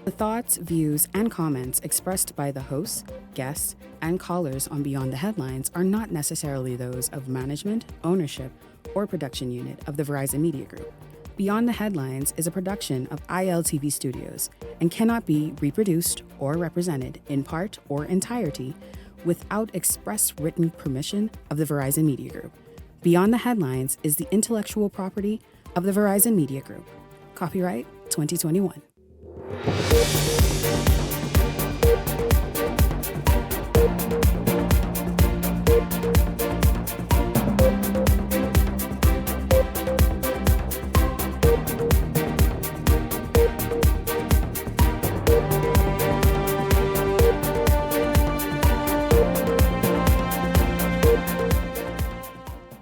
The thoughts, views, and comments expressed by the hosts, guests, and callers on Beyond the Headlines are not necessarily those of management, ownership, or production unit of the Verizon Media Group. Beyond the Headlines is a production of ILTV Studios and cannot be reproduced or represented in part or entirety without express written permission of the Verizon Media Group. Beyond the Headlines is the intellectual property of the Verizon Media Group. Copyright 2021.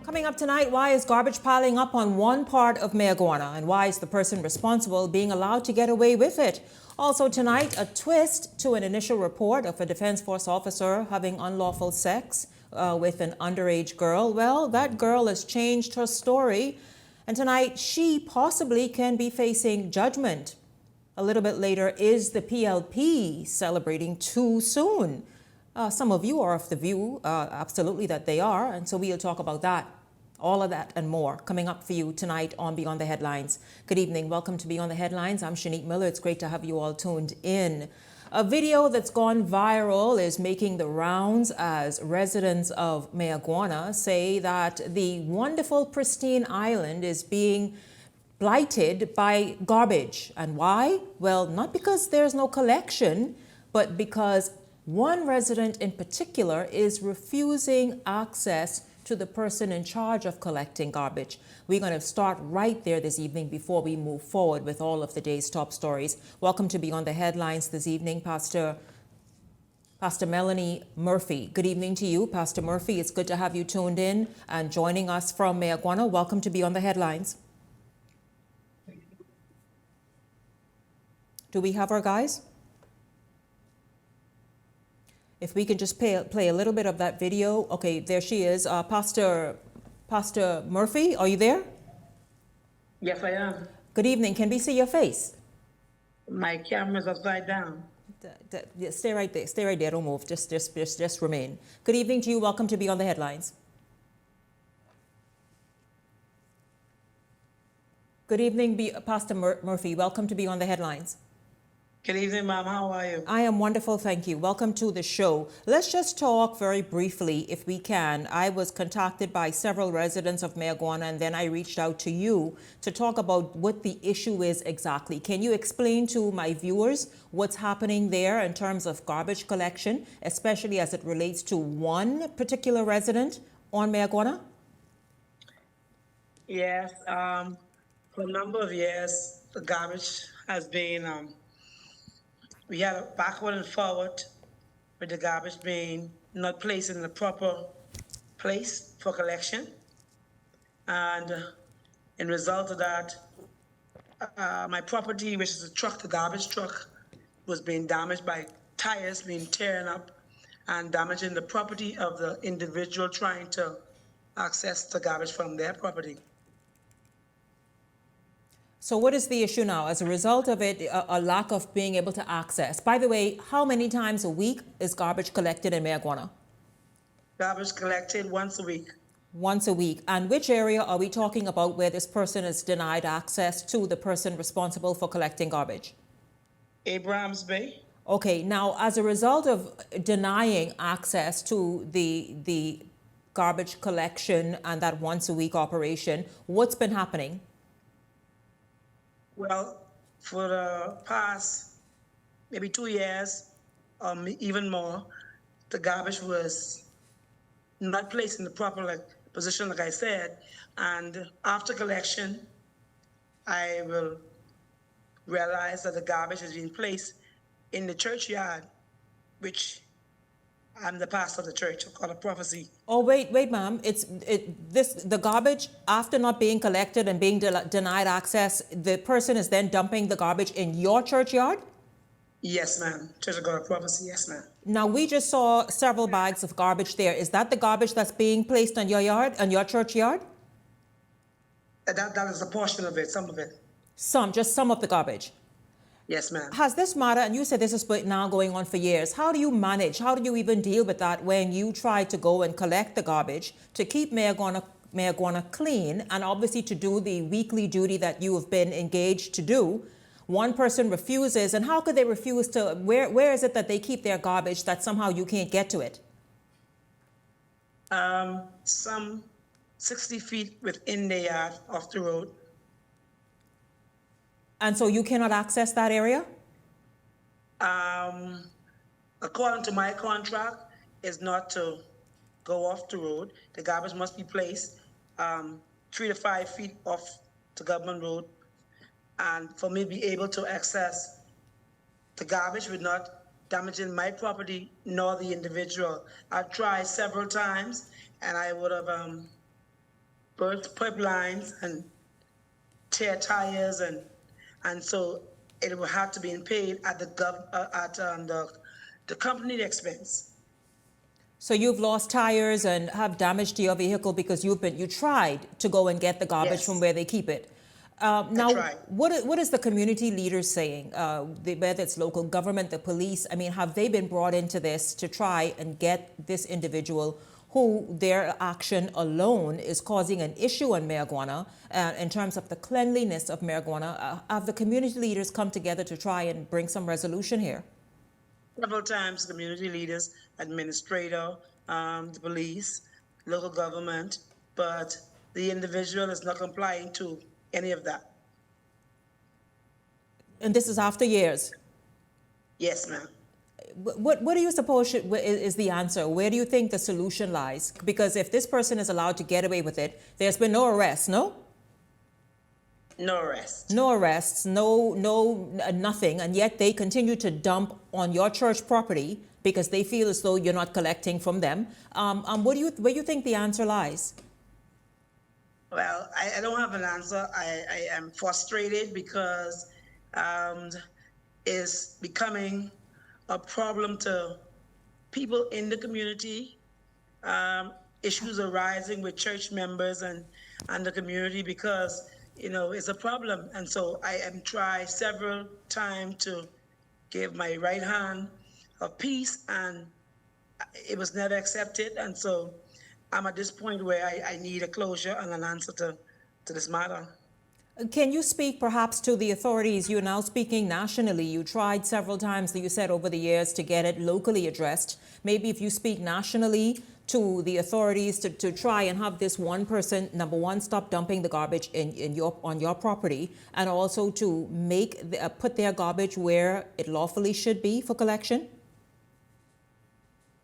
Coming up tonight, why is garbage piling up on one part of Mayaguana, and why is the person responsible being allowed to get away with it? Also tonight, a twist to an initial report of a Defense Force officer having unlawful sex with an underage girl. Well, that girl has changed her story, and tonight she possibly can be facing judgment. A little bit later, is the PLP celebrating too soon? Some of you are of the view, absolutely, that they are, and so we'll talk about that. All of that and more coming up for you tonight on Beyond the Headlines. Good evening. Welcome to Beyond the Headlines. I'm Shanique Miller. It's great to have you all tuned in. A video that's gone viral is making the rounds as residents of Mayaguana say that the wonderful, pristine island is being blighted by garbage. And why? Well, not because there's no collection, but because one resident in particular is refusing access to the person in charge of collecting garbage. We're going to start right there this evening before we move forward with all of the day's top stories. Welcome to Beyond the Headlines this evening, Pastor Melanie Murphy. Good evening to you, Pastor Murphy. It's good to have you tuned in and joining us from Mayaguana. Welcome to Beyond the Headlines. Do we have our guys? If we can just play a little bit of that video. Okay, there she is. Pastor Murphy, are you there? Yes, I am. Good evening. Can we see your face? My camera's upside down. Stay right there. Stay right there. Don't move. Just remain. Good evening to you. Welcome to Beyond the Headlines. Good evening, Pastor Murphy. Welcome to Beyond the Headlines. Good evening, Mom. How are you? I am wonderful, thank you. Welcome to the show. Let's just talk very briefly, if we can. I was contacted by several residents of Mayaguana, and then I reached out to you to talk about what the issue is exactly. Can you explain to my viewers what's happening there in terms of garbage collection, especially as it relates to one particular resident on Mayaguana? Yes. For a number of years, the garbage has been... we had a backward and forward with the garbage being not placed in the proper place for collection. And in result of that, my property, which is a truck, the garbage truck, was being damaged by tires being torn up and damaging the property of the individual trying to access the garbage from their property. So what is the issue now? As a result of it, a lack of being able to access. By the way, how many times a week is garbage collected in Mayaguana? Garbage collected once a week. Once a week. And which area are we talking about where this person is denied access to the person responsible for collecting garbage? Abrahams Bay. Okay, now as a result of denying access to the garbage collection and that once a week operation, what's been happening? Well, for the past maybe 2 years, even more, the garbage was not placed in the proper position, like I said. And after collection, I will realize that the garbage is being placed in the churchyard, which I'm the pastor of the church, called a prophecy. Oh, wait, ma'am. The garbage, after not being collected and being denied access, the person is then dumping the garbage in your churchyard? Yes, ma'am. Church of God Prophecy, yes, ma'am. Now, we just saw several bags of garbage there. Is that the garbage that's being placed on your yard, on your churchyard? That is a portion of it, some of it. Just some of the garbage. Yes, ma'am. Has this matter, and you said this is now going on for years, how do you manage, how do you even deal with that when you try to go and collect the garbage to keep Mayaguana clean and obviously to do the weekly duty that you have been engaged to do? One person refuses, and how could they refuse to, where is it that they keep their garbage that somehow you can't get to it? Some 60 feet within the yard off the road. And so you cannot access that area? According to my contract, is not to go off the road. The garbage must be placed 3 to 5 feet off the government road. And for me to be able to access the garbage without damaging my property nor the individual. I've tried several times, and I would have burst pipe lines and tear tires, and so it would have to be paid at the company expense. So you've lost tires and have damage to your vehicle because you tried to go and get the garbage Yes. from where they keep it. Now, right. what is the community leaders saying? Whether it's local government, the police, I mean, have they been brought into this to try and get this individual who their action alone is causing an issue in Mayaguana in terms of the cleanliness of Mayaguana? Have the community leaders come together to try and bring some resolution here? Several times, community leaders, administrator, the police, local government, but the individual is not complying to any of that. And this is after years. Yes, ma'am. What do you suppose is the answer? Where do you think the solution lies? Because if this person is allowed to get away with it, there's been no arrest, no? No arrest. No arrests, nothing, and yet they continue to dump on your church property because they feel as though you're not collecting from them. Where do you think the answer lies? Well, I don't have an answer. I am frustrated because it's becoming a problem to people in the community. Issues arising with church members and the community because, you know, it's a problem. And so I am trying several times to give my right hand a peace, and it was never accepted. And so I'm at this point where I need a closure and an answer to this matter. Can you speak perhaps to the authorities? You're now speaking nationally. You tried several times, you said, over the years to get it locally addressed. Maybe if you speak nationally to the authorities to try and have this one person, number one, stop dumping the garbage on your property, and also to put their garbage where it lawfully should be for collection?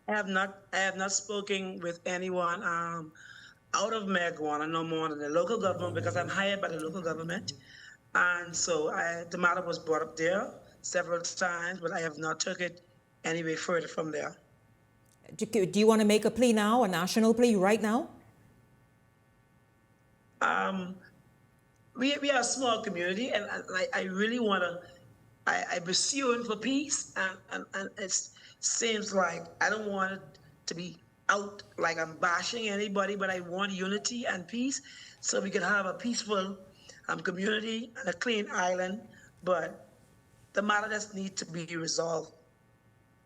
I have not spoken with anyone out of Mayaguana, no more than the local government, because I'm hired by the local government. And so the matter was brought up there several times, but I have not took it any way further from there. Do you want to make a plea now, a national plea right now? We are a small community, and I really want to, I'm pursuing for peace, and it seems like I don't want it to be out like I'm bashing anybody, but I want unity and peace so we can have a peaceful community and a clean island, but the matter just needs to be resolved.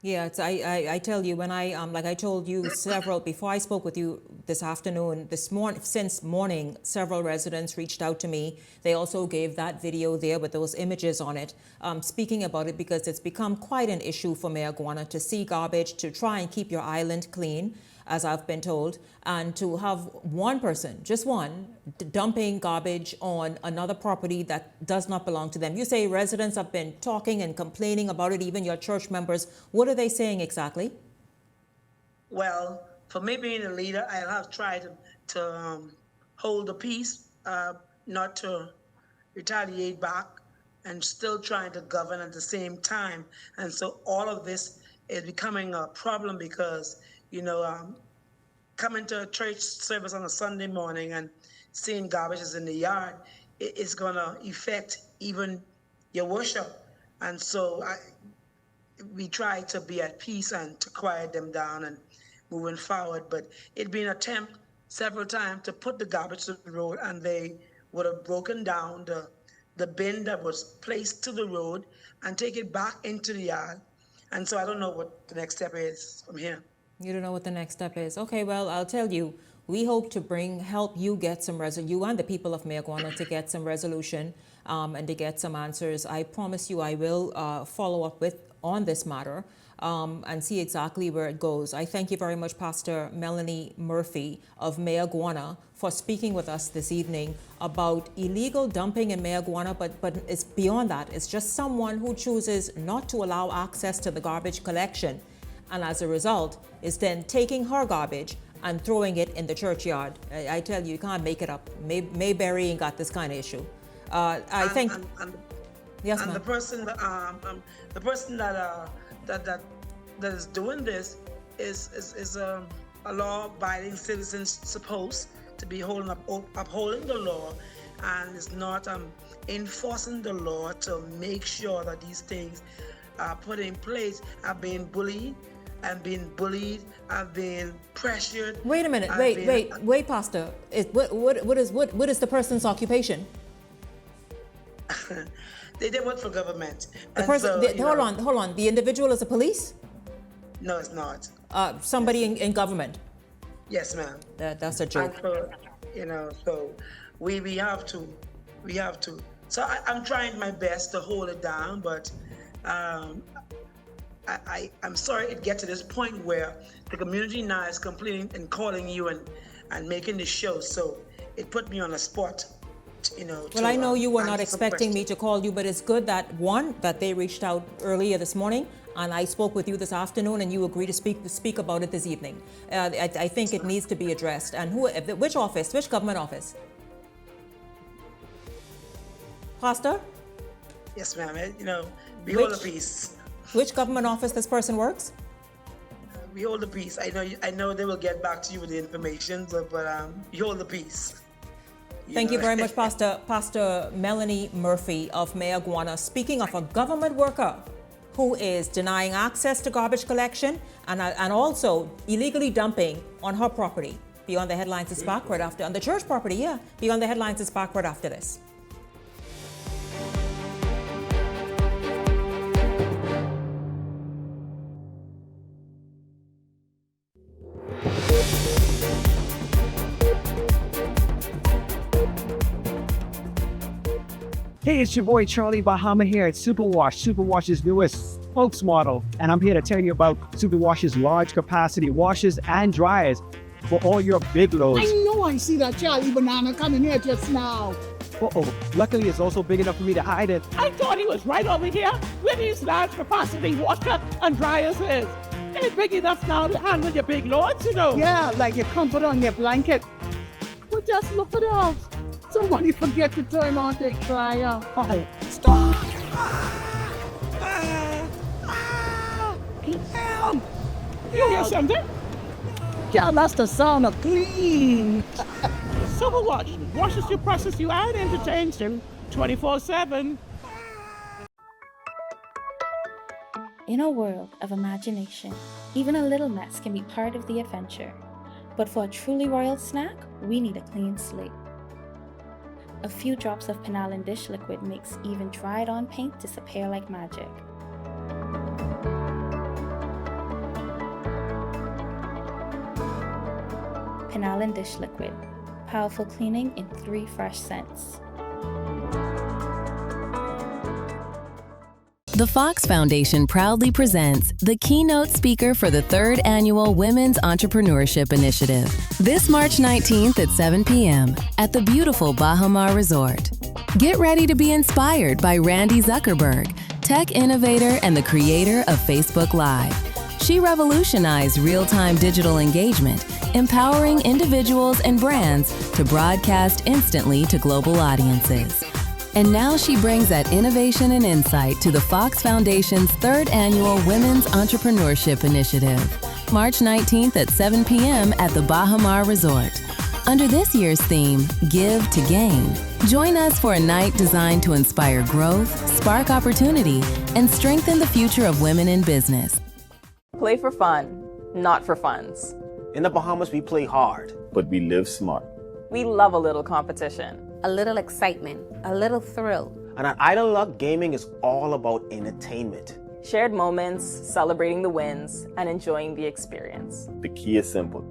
Yeah, I tell you, when like I told you before I spoke with you this afternoon, since morning, several residents reached out to me. They also gave that video there with those images on it, speaking about it because it's become quite an issue for Mayaguana to see garbage, to try and keep your island clean, as I've been told, and to have one person, just one, dumping garbage on another property that does not belong to them. You say residents have been talking and complaining about it, even your church members. What are they saying exactly? Well, for me being a leader, I have tried to hold the peace, not to retaliate back, and still trying to govern at the same time. And so all of this is becoming a problem because, you know, coming to a church service on a Sunday morning and seeing garbage is in the yard, it's going to affect even your worship. And so we try to be at peace and to quiet them down and moving forward. But it'd been an attempt several times to put the garbage to the road, and they would have broken down the bin that was placed to the road and take it back into the yard. And so I don't know what the next step is from here. You don't know what the next step is. Okay, well, I'll tell you, we hope to help you get some you and the people of Mayaguana to get some resolution and to get some answers. I promise you I will follow up on this matter and see exactly where it goes. I thank you very much, Pastor Melanie Murphy of Mayaguana, for speaking with us this evening about illegal dumping in Mayaguana, but it's beyond that. It's just someone who chooses not to allow access to the garbage collection, and as a result is then taking her garbage and throwing it in the churchyard. I tell you, you can't make it up. Mayberry ain't got this kind of issue. I think. Yes, ma'am. And the person that is doing this is a law-abiding citizen supposed to be upholding the law, and is not enforcing the law to make sure that these things are put in place. I've been bullied. I've been pressured. Wait a minute. Wait, Pastor. What is the person's occupation? They work for government. Hold on. The individual is a police? No, it's not. Somebody in government? Yes, ma'am. That's a joke. And so we have to. So I'm trying my best to hold it down, but I'm sorry it gets to this point where the community now is complaining and calling you and making the show. So it put me on the spot. Well, I know you were not expecting me to call you, but it's good that they reached out earlier this morning, and I spoke with you this afternoon, and you agreed to speak about it this evening. I think it needs to be addressed. And which government office? Pastor? Yes, ma'am. We hold the peace. Which government office this person works? We hold the peace. I know they will get back to you with the information, but we hold the peace. Thank you very much, Pastor Melanie Murphy of Mayaguana, speaking of a government worker who is denying access to garbage collection and also illegally dumping on her property. Beyond the Headlines is back right after, on the church property, yeah. Beyond the Headlines is back right after this. Hey, it's your boy Charlie Bahama here at Superwash, Superwash's newest spokesmodel. And I'm here to tell you about Superwash's large capacity washers and dryers for all your big loads. I know I see that Charlie Banana coming here just now. Luckily it's also big enough for me to hide it. I thought he was right over here where these large capacity washer and dryers is. They're big enough now to handle your big loads, Yeah, like your comfort on your blanket. But just look at us. Somebody forget to turn on the dryer. Oh, stop! Help! You hear something? Yeah, that's the sound of clean. Superwash washes you, processes you, and entertains you 24/7. In a world of imagination, even a little mess can be part of the adventure. But for a truly royal snack, we need a clean slate. A few drops of Penalin dish liquid makes even dried-on paint disappear like magic. Penalin dish liquid, powerful cleaning in 3 fresh scents. The Fox Foundation proudly presents the keynote speaker for the 3rd Annual Women's Entrepreneurship Initiative, this March 19th at 7 p.m. at the beautiful Baha Mar Resort. Get ready to be inspired by Randy Zuckerberg, tech innovator and the creator of Facebook Live. She revolutionized real-time digital engagement, empowering individuals and brands to broadcast instantly to global audiences. And now she brings that innovation and insight to the Fox Foundation's 3rd Annual Women's Entrepreneurship Initiative, March 19th at 7 p.m. at the Baha Mar Resort. Under this year's theme, Give to Gain, join us for a night designed to inspire growth, spark opportunity, and strengthen the future of women in business. Play for fun, not for funds. In the Bahamas, we play hard, but we live smart. We love a little competition. A little excitement, a little thrill. And at Island Luck, gaming is all about entertainment. Shared moments, celebrating the wins, and enjoying the experience. The key is simple.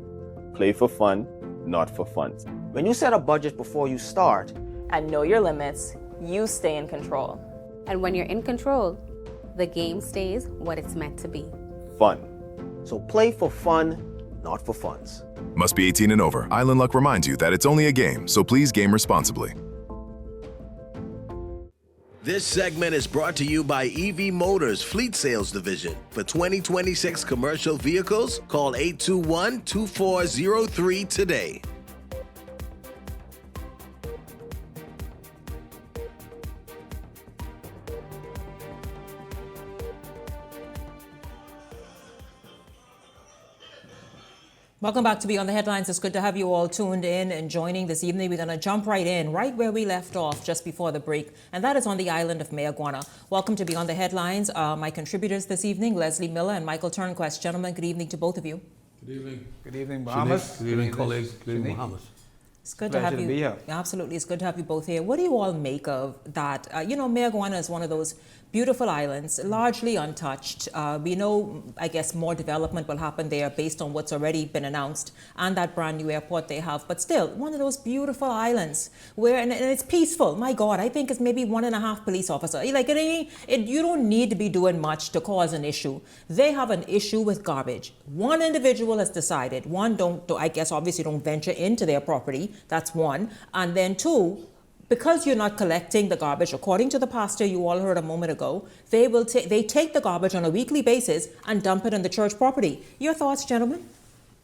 Play for fun, not for funds. When you set a budget before you start, And know your limits, you stay in control. And when you're in control, the game stays what it's meant to be. Fun. so play for fun, not for funds. Must be 18 and over. Island Luck reminds you that it's only a game, so please game responsibly. This segment is brought to you by EV Motors Fleet Sales Division. For 2026 commercial vehicles, call 821-2403 today. Welcome back to Beyond the Headlines. It's good to have you all tuned in and joining this evening. We're going to jump right in, right where we left off just before the break, and that is on the island of Mayaguana. Welcome to Beyond the Headlines. My contributors this evening, Leslie Miller and Michael Turnquest. Gentlemen, good evening to both of you. Good evening. Good evening, Bahamas. Good evening, colleagues. Good evening, Bahamas. It's good to have you. Be here. Absolutely, it's good to have you both here. What do you all make of that? Mayaguana is one of those beautiful islands, largely untouched. We know, I guess, more development will happen there based on what's already been announced and that brand new airport they have. But still, one of those beautiful islands where, and it's peaceful. My God, I think it's maybe 1.5 police officers. You don't need to be doing much to cause an issue. They have an issue with garbage. One individual has decided, obviously don't venture into their property. That's one. And then two, because you're not collecting the garbage, according to the pastor you all heard a moment ago, they take the garbage on a weekly basis and dump it on the church property. Your thoughts, gentlemen?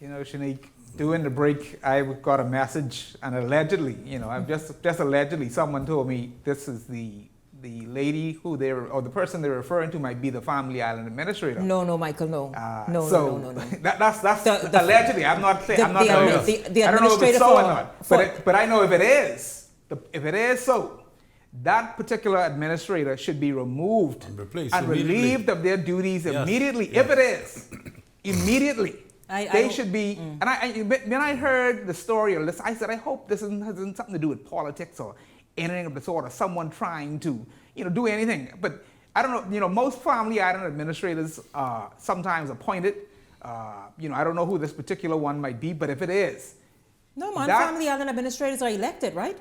Shanique, during the break, I got a message, and allegedly, I've just allegedly, someone told me this is the lady or the person they're referring to might be the Family Island administrator. No, Michael, no. No. That's allegedly. I'm not saying. I'm not. The I don't know if it's so or not. But I know if it is. If it is so, that particular administrator should be removed and relieved of their duties immediately. Yes. If it is, immediately. They should be. And when I heard the story of this, I said, I hope this has something to do with politics or anything of the sort, or someone trying to, do anything. But I don't know. Most Family Island administrators are sometimes appointed. I don't know who this particular one might be, but if it is, no, man, Family Island administrators are elected, right?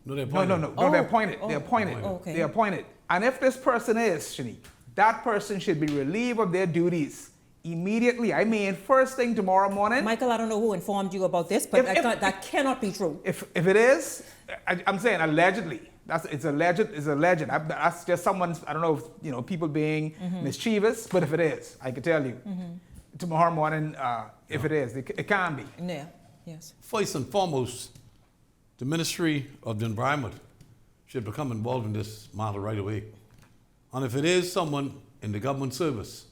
No, they're appointed. No, they're appointed. They're appointed. Okay. They're appointed. And if this person is, Shanique, that person should be relieved of their duties immediately. I mean, first thing tomorrow morning. Michael, I don't know who informed you about this, but that cannot be true. If it is, I'm saying allegedly. It's alleged. That's just someone's. I don't know if people being mischievous, but if it is, I can tell you tomorrow morning. If it is, it can be. Yeah. Yes. First and foremost, the Ministry of the Environment should become involved in this matter right away. And if it is someone in the government service,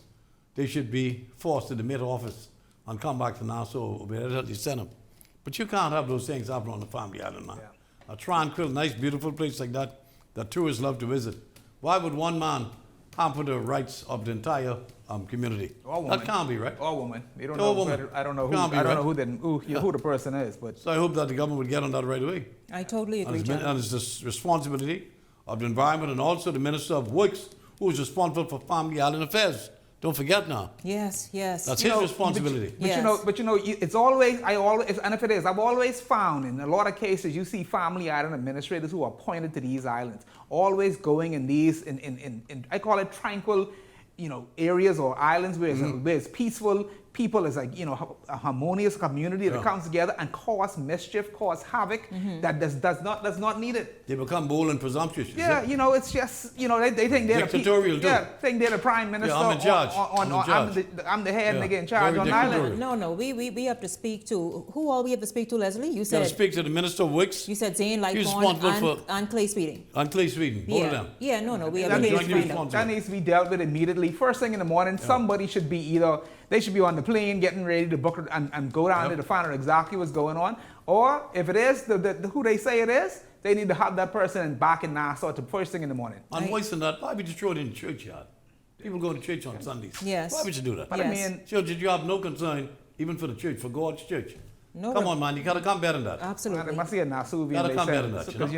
they should be forced to admit office and come back to Nassau or wherever they send them. But you can't have those things happen on the Family Island, man. Yeah. A tranquil, nice, beautiful place like that tourists love to visit. Why would one man hamper the rights of the entire community? That can't be right. Or woman. You don't know. Woman. I don't know who. I don't know who the person is. But so I hope that the government would get on that right away. I totally agree. And it's the responsibility of the environment and also the Minister of Works, who is responsible for Family Island affairs. Don't forget now. Yes. That's his responsibility. But it's always, and if it is, I've always found in a lot of cases you see Family Island administrators who are appointed to these islands, always going in these, in I call it tranquil, areas or islands where it's peaceful. People is a harmonious community that comes together and cause mischief, cause havoc that does not need it. They become bold and presumptuous. Yeah, it's just they think they're dictatorial. Think they're the prime minister. Yeah, I'm in charge. I'm the head nigga in charge on the island. No. We have to speak to who all we have to speak to, Leslie. You said speak to the Minister of Works. You said Zane Lightborn and Clay Sweeting. And Clay Sweeting. Both of them. Yeah, no. We have to find out. That needs to be dealt with immediately. First thing in the morning, somebody should be they should be on the plane getting ready to book and go down there to find out exactly what's going on. Or if it is who they say it is, they need to have that person back in Nassau to first thing in the morning. And worse than that, why would you throw it in the churchyard? People go to church on Sundays. Yes. Why would you do that? But I mean, church, you have no concern even for the church, for God's church. No. Come on, man, you gotta come better than that. Absolutely. I must see a Nasuvian. Gotta come better than that. Because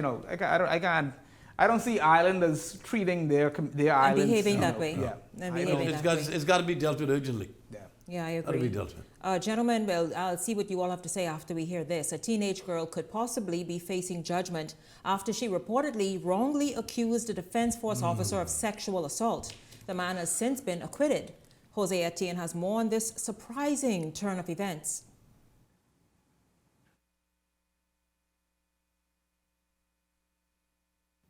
I I don't see islanders treating their islands behaving that way. Yeah, And behaving that way. It's got to be dealt with urgently. Yeah, I agree. Got to be dealt with. Gentlemen, well, I'll see what you all have to say after we hear this. A teenage girl could possibly be facing judgment after she reportedly wrongly accused a Defense Force officer of sexual assault. The man has since been acquitted. Jose Etienne has more on this surprising turn of events.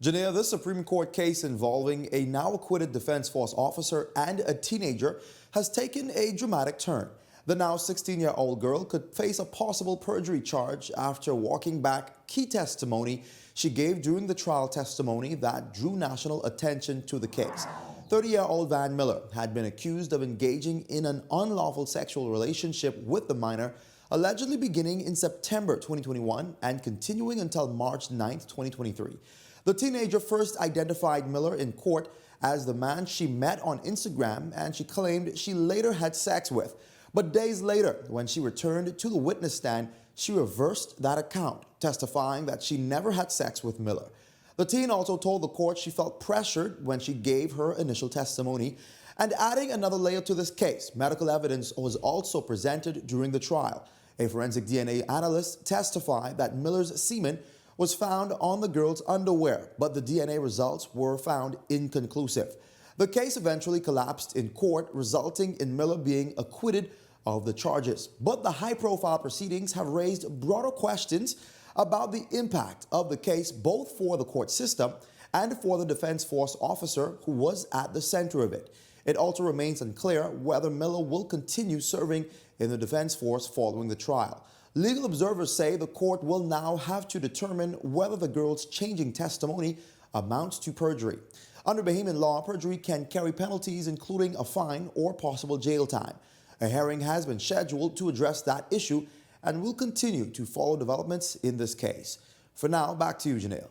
Janea, this Supreme Court case involving a now acquitted Defense Force officer and a teenager has taken a dramatic turn. The now 16-year-old girl could face a possible perjury charge after walking back key testimony she gave during the trial testimony that drew national attention to the case. 30-year-old Van Miller had been accused of engaging in an unlawful sexual relationship with the minor, allegedly beginning in September 2021 and continuing until March 9, 2023. The teenager first identified Miller in court as the man she met on Instagram and she claimed she later had sex with. But days later, when she returned to the witness stand, she reversed that account, testifying that she never had sex with Miller. The teen also told the court she felt pressured when she gave her initial testimony. And adding another layer to this case, medical evidence was also presented during the trial. A forensic DNA analyst testified that Miller's semen was found on the girl's underwear, but the DNA results were found inconclusive. The case eventually collapsed in court, resulting in Miller being acquitted of the charges. But the high-profile proceedings have raised broader questions about the impact of the case, both for the court system and for the Defense Force officer who was at the center of it. It also remains unclear whether Miller will continue serving in the Defense Force following the trial. Legal observers say the court will now have to determine whether the girl's changing testimony amounts to perjury. Under Bahamian law, perjury can carry penalties including a fine or possible jail time. A hearing has been scheduled to address that issue and will continue to follow developments in this case. For now, back to you, Janelle.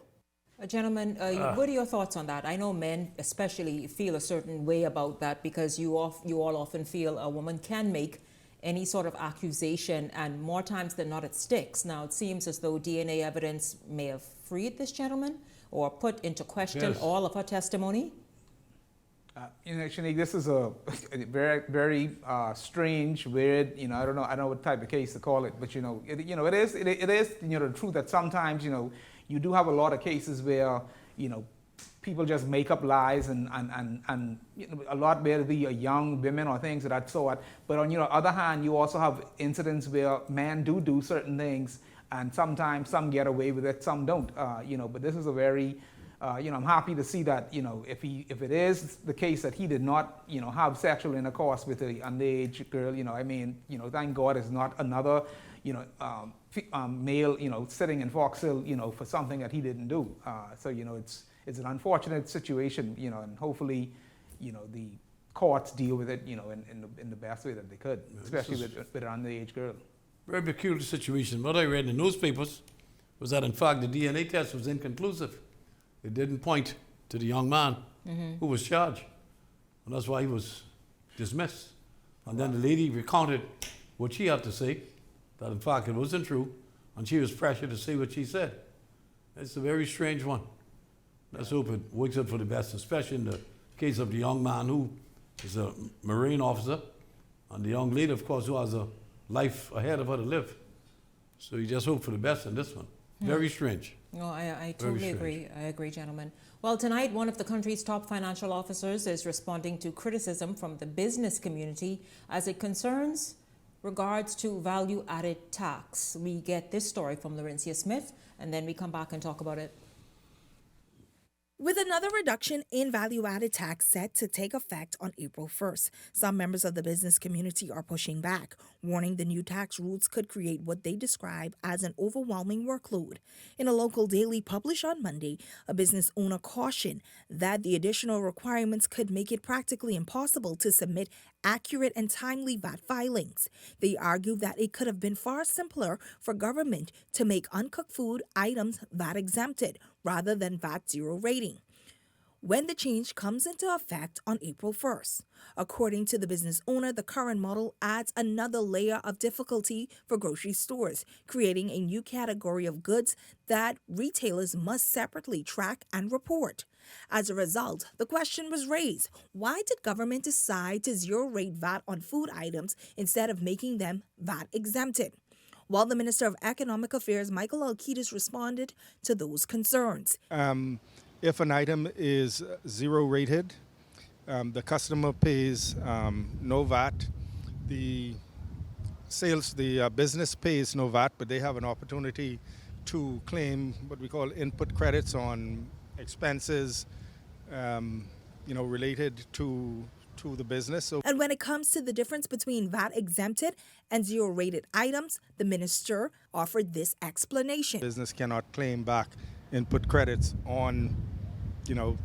Gentlemen, what are your thoughts on that? I know men especially feel a certain way about that because you all often feel a woman can make any sort of accusation, and more times than not it sticks. Now, it seems as though DNA evidence may have freed this gentleman or put into question all of her testimony. Actually, this is a very, very strange, weird. I don't know what type of case to call it, but it is the truth that sometimes you do have a lot of cases where people just make up lies and a lot where the young women or things of that sort. But on the other hand, you also have incidents where men do certain things, and sometimes some get away with it, some don't. But this is a very I'm happy to see that if it is the case that he did not have sexual intercourse with an underage girl, thank God it's not another male sitting in Foxhill for something that he didn't do. So it's an unfortunate situation, and hopefully the courts deal with it in the best way that they could, especially with an underage girl. Very peculiar situation. What I read in the newspapers was that in fact the DNA test was inconclusive. It didn't point to the young man who was charged. And that's why he was dismissed. And then the lady recounted what she had to say, that in fact it wasn't true, and she was pressured to say what she said. It's a very strange one. Let's hope it works out for the best, especially in the case of the young man who is a Marine officer, and the young lady, of course, who has a life ahead of her to live. So you just hope for the best in this one. Very strange. No, I totally agree. I agree, gentlemen. Well, tonight, one of the country's top financial officers is responding to criticism from the business community as it concerns regards to value-added tax. We get this story from Laurencia Smith, and then we come back and talk about it. With another reduction in value-added tax set to take effect on April 1st, some members of the business community are pushing back, warning the new tax rules could create what they describe as an overwhelming workload. In a local daily published on Monday, a business owner cautioned that the additional requirements could make it practically impossible to submit accurate and timely VAT filings. They argue that it could have been far simpler for government to make uncooked food items VAT exempted rather than VAT zero rating. when the change comes into effect on April 1st. According to the business owner, the current model adds another layer of difficulty for grocery stores, creating a new category of goods that retailers must separately track and report. As a result, the question was raised, why did government decide to zero-rate VAT on food items instead of making them VAT exempted? While the Minister of Economic Affairs, Michael Alcides, responded to those concerns. If an item is zero rated, the customer pays no VAT. The business pays no VAT, but they have an opportunity to claim what we call input credits on expenses, related to the business. And when it comes to the difference between VAT exempted and zero rated items, the minister offered this explanation. Business cannot claim back input credits on,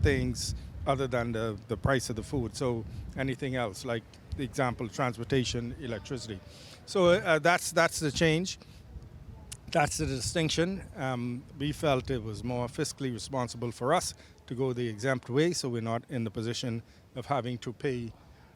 things other than the price of the food. So anything else, like the example, transportation, electricity. So that's the change. That's the distinction. We felt it was more fiscally responsible for us to go the exempt way, so we're not in the position of having to pay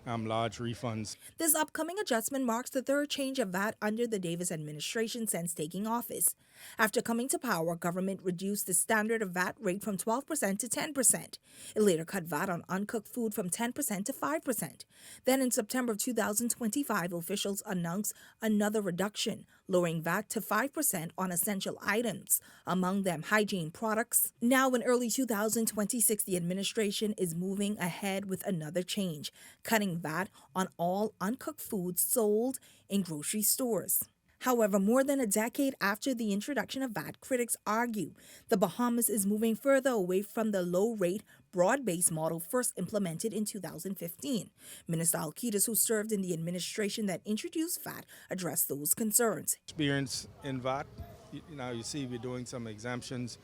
large refunds. This upcoming adjustment marks the third change of VAT under the Davis administration since taking office. After coming to power, government reduced the standard of VAT rate from 12% to 10%. It later cut VAT on uncooked food from 10% to 5%. Then in September of 2025, officials announced another reduction, lowering VAT to 5% on essential items, among them hygiene products. Now in early 2026, the administration is moving ahead with another change, cutting VAT on all uncooked foods sold in grocery stores. However, more than a decade after the introduction of VAT, critics argue the Bahamas is moving further away from the low-rate, broad-based model first implemented in 2015. Minister Alcides, who served in the administration that introduced VAT, addressed those concerns. Experience in VAT, you see we're doing some exemptions.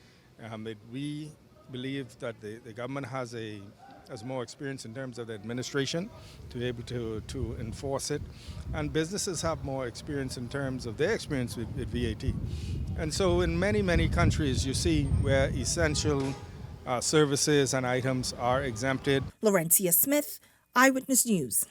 We believe that the government has more experience in terms of the administration to be able to enforce it. And businesses have more experience in terms of their experience with VAT. And so in many, many countries, you see where essential services and items are exempted. Laurencia Smith, Eyewitness News.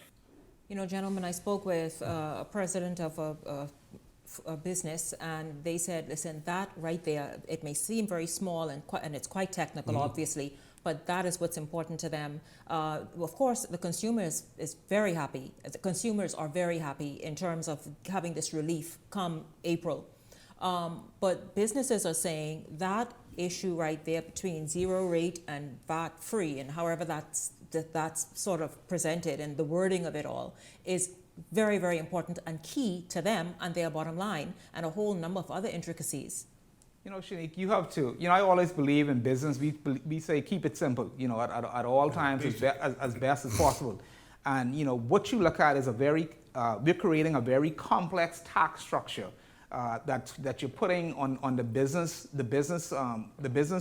Gentlemen, I spoke with a president of a business, and they said, listen, that right there, it may seem very small and it's quite technical, obviously, but that is what's important to them. Of course, the consumer is very happy. The consumers are very happy in terms of having this relief come April. But businesses are saying that issue right there between zero rate and VAT free, and however that's sort of presented and the wording of it all is very, very important and key to them and their bottom line, and a whole number of other intricacies. Shanique, you have to. I always believe in business. We say keep it simple. At all times as best as possible. And what you look at is we're creating a very complex tax structure that you're putting on the business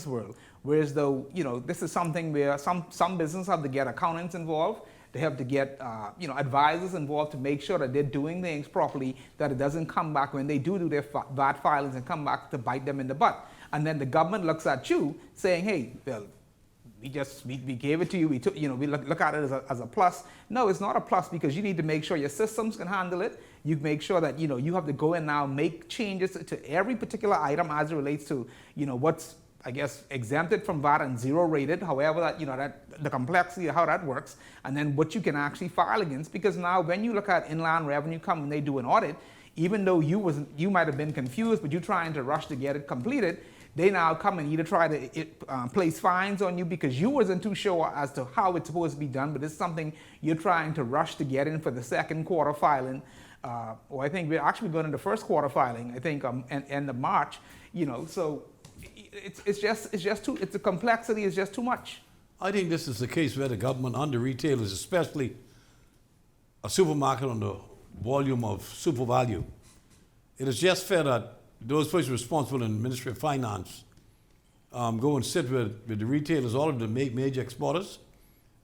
world. Whereas though this is something where some businesses have to get accountants involved. They have to get advisors involved to make sure that they're doing things properly, that it doesn't come back when they do their VAT filings and come back to bite them in the butt. And then the government looks at you saying, hey, well, we gave it to you, we took, we look at it as a plus. No, it's not a plus, because you need to make sure your systems can handle it. You make sure that you have to go in now, make changes to every particular item as it relates to what's, I guess, exempted from VAT and zero rated, however that the complexity of how that works, and then what you can actually file against. Because now when you look at Inland Revenue come and they do an audit, even though you might have been confused, but you're trying to rush to get it completed, they now come and either try to place fines on you because you wasn't too sure as to how it's supposed to be done, but it's something you're trying to rush to get in for the second quarter filing. Or I think we're actually going to the first quarter filing, I think end of March, so the complexity is just too much. I think this is the case where the government under retailers, especially a supermarket on the volume of super value, it is just fair that those persons responsible in the Ministry of Finance go and sit with the retailers, all of the major exporters,